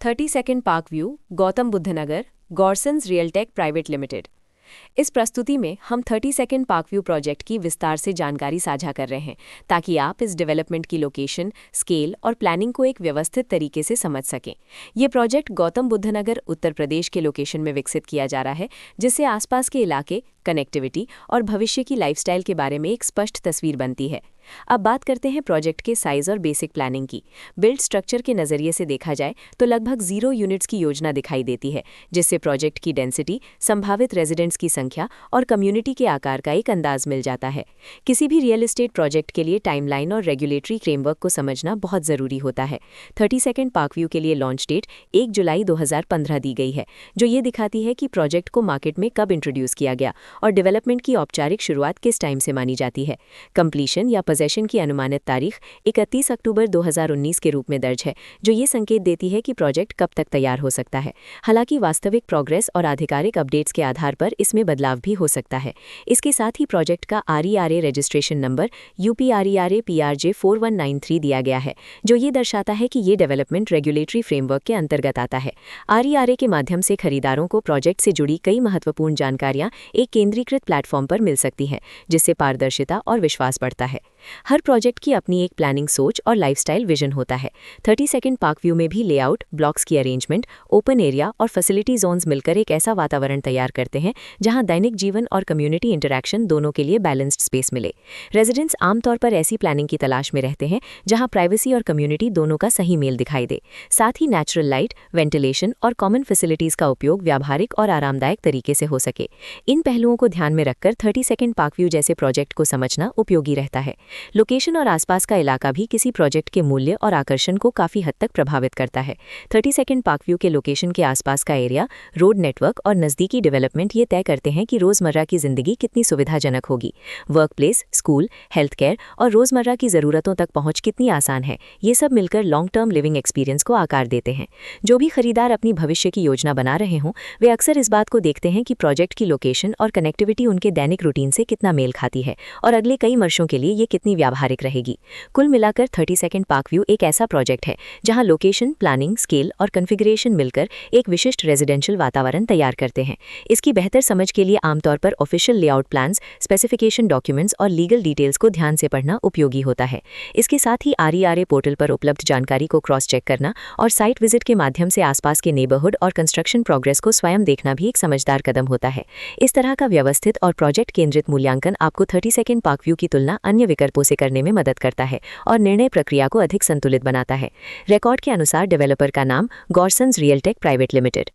30 second park view, Gautam Buddh Nagar, Gaursons realtech private limited. इस प्रस्तुति में हम 30 सेकंड पार्क व्यू प्रोजेक्ट की विस्तार से जानकारी साझा कर रहे हैं ताकि आप इस डेवलपमेंट की लोकेशन, स्केल और प्लानिंग को एक व्यवस्थित तरीके से समझ सकें। ये प्रोजेक्ट गौतम बुद्ध नगर, उत्तर प्रदेश के लोकेशन में विकसित किया जा रहा है, जिससे आसपास के इलाके, कनेक्टिविटी और भविष्य की लाइफस्टाइल के बारे में एक स्पष्ट तस्वीर बनती है। अब बात करते हैं प्रोजेक्ट के साइज और बेसिक प्लानिंग की। बिल्ड स्ट्रक्चर के नज़रिए से देखा जाए तो लगभग 0 यूनिट्स की योजना दिखाई देती है, जिससे प्रोजेक्ट की डेंसिटी, संभावित रेजिडेंट्स की संख्या और कम्युनिटी के आकार का एक अंदाज मिल जाता है। किसी भी रियल एस्टेट प्रोजेक्ट के लिए टाइमलाइन और रेगुलेटरी फ्रेमवर्क को समझना बहुत ज़रूरी होता है। 30 सेकंड पार्क व्यू के लिए लॉन्च डेट 1 जुलाई 2015 दी गई है, जो ये दिखाती है कि प्रोजेक्ट को मार्केट में कब इंट्रोड्यूस किया गया और डेवलपमेंट की औपचारिक शुरुआत किस टाइम से मानी जाती है। कंप्लीशन या पोजेशन की अनुमानित तारीख 31 अक्टूबर 2019 के रूप में दर्ज है, जो ये संकेत देती है कि प्रोजेक्ट कब तक तैयार हो सकता है। हालांकि वास्तविक प्रोग्रेस और आधिकारिक अपडेट्स के आधार पर इसमें बदलाव भी हो सकता है। इसके साथ ही प्रोजेक्ट का RERA registration number UPRERA PRJ 4193 दिया गया है, जो ये दर्शाता है कि ये डेवलपमेंट रेगुलेटरी फ्रेमवर्क के अंतर्गत आता है। RERA के माध्यम से खरीदारों को प्रोजेक्ट से जुड़ी कई महत्वपूर्ण जानकारियां एक केंद्रीकृत प्लेटफॉर्म पर मिल सकती हैं, जिससे पारदर्शिता और विश्वास बढ़ता है। हर प्रोजेक्ट की अपनी एक प्लानिंग सोच और लाइफस्टाइल विजन होता है। 30 सेकंड पार्क व्यू में भी लेआउट, ब्लॉक्स की अरेंजमेंट, ओपन एरिया और फैसिलिटी जोन्स मिलकर एक ऐसा वातावरण तैयार करते हैं जहां दैनिक जीवन और कम्युनिटी इंटरैक्शन दोनों के लिए बैलेंस्ड स्पेस मिले। रेजिडेंट्स आमतौर पर ऐसी प्लानिंग की तलाश में रहते हैं जहां प्राइवेसी और कम्युनिटी दोनों का सही मेल दिखाई दे। साथ ही नेचुरल लाइट, वेंटिलेशन और कॉमन फैसिलिटीज का उपयोग व्यावहारिक और आरामदायक तरीके से हो सके। इन पहलुओं को ध्यान में रखकर 30 सेकंड पार्क व्यू जैसे प्रोजेक्ट को समझना उपयोगी रहता है। लोकेशन और आसपास का इलाका भी किसी प्रोजेक्ट के मूल्य और आकर्षण को काफी हद तक प्रभावित करता है। 30 सेकंड पार्क व्यू के लोकेशन के आसपास का एरिया, रोड नेटवर्क और नज़दीकी डेवलपमेंट ये तय करते हैं कि रोजमर्रा की जिंदगी कितनी सुविधाजनक होगी। Work place, school, health care और रोजमर्रा की जरूरतों तक पहुंच कितनी आसान है, ये सब मिलकर लॉन्ग टर्म लिविंग एक्सपीरियंस को आकार देते हैं। जो भी खरीदार अपनी भविष्य की योजना बना रहे हों, वे अक्सर इस बात को देखते हैं कि प्रोजेक्ट की लोकेशन और कनेक्टिविटी उनके दैनिक रूटीन से कितना मेल खाती है और अगले कई वर्षों के लिए ये कितनी व्यावहारिक रहेगी। कुल मिलाकर 30 सेकंड पार्क व्यू एक ऐसा प्रोजेक्ट है जहां लोकेशन, प्लानिंग, स्केल और कॉन्फ़िगरेशन मिलकर एक विशिष्ट रेजिडेंशियल वातावरण तैयार करते हैं। इसकी बेहतर समझ के लिए आमतौर पर official layout plans, specification documents और लीगल डिटेल्स को ध्यान से पढ़ना उपयोगी होता है। इसके साथ ही RERA पोर्टल पर उपलब्ध जानकारी को क्रॉस चेक करना और साइट विजिट के माध्यम से आसपास के नेबरहुड और कंस्ट्रक्शन प्रोग्रेस को स्वयं देखना भी एक समझदार कदम होता है। इस तरह का व्यवस्थित और प्रोजेक्ट केंद्रित मूल्यांकन आपको 30 सेकंड पार्क व्यू की तुलना अन्य विकल्पों से करने में मदद करता है और निर्णय प्रक्रिया को अधिक संतुलित बनाता है। रिकॉर्ड के अनुसार डेवलपर का नाम गॉर्सन्स रियलटेक प्राइवेट लिमिटेड।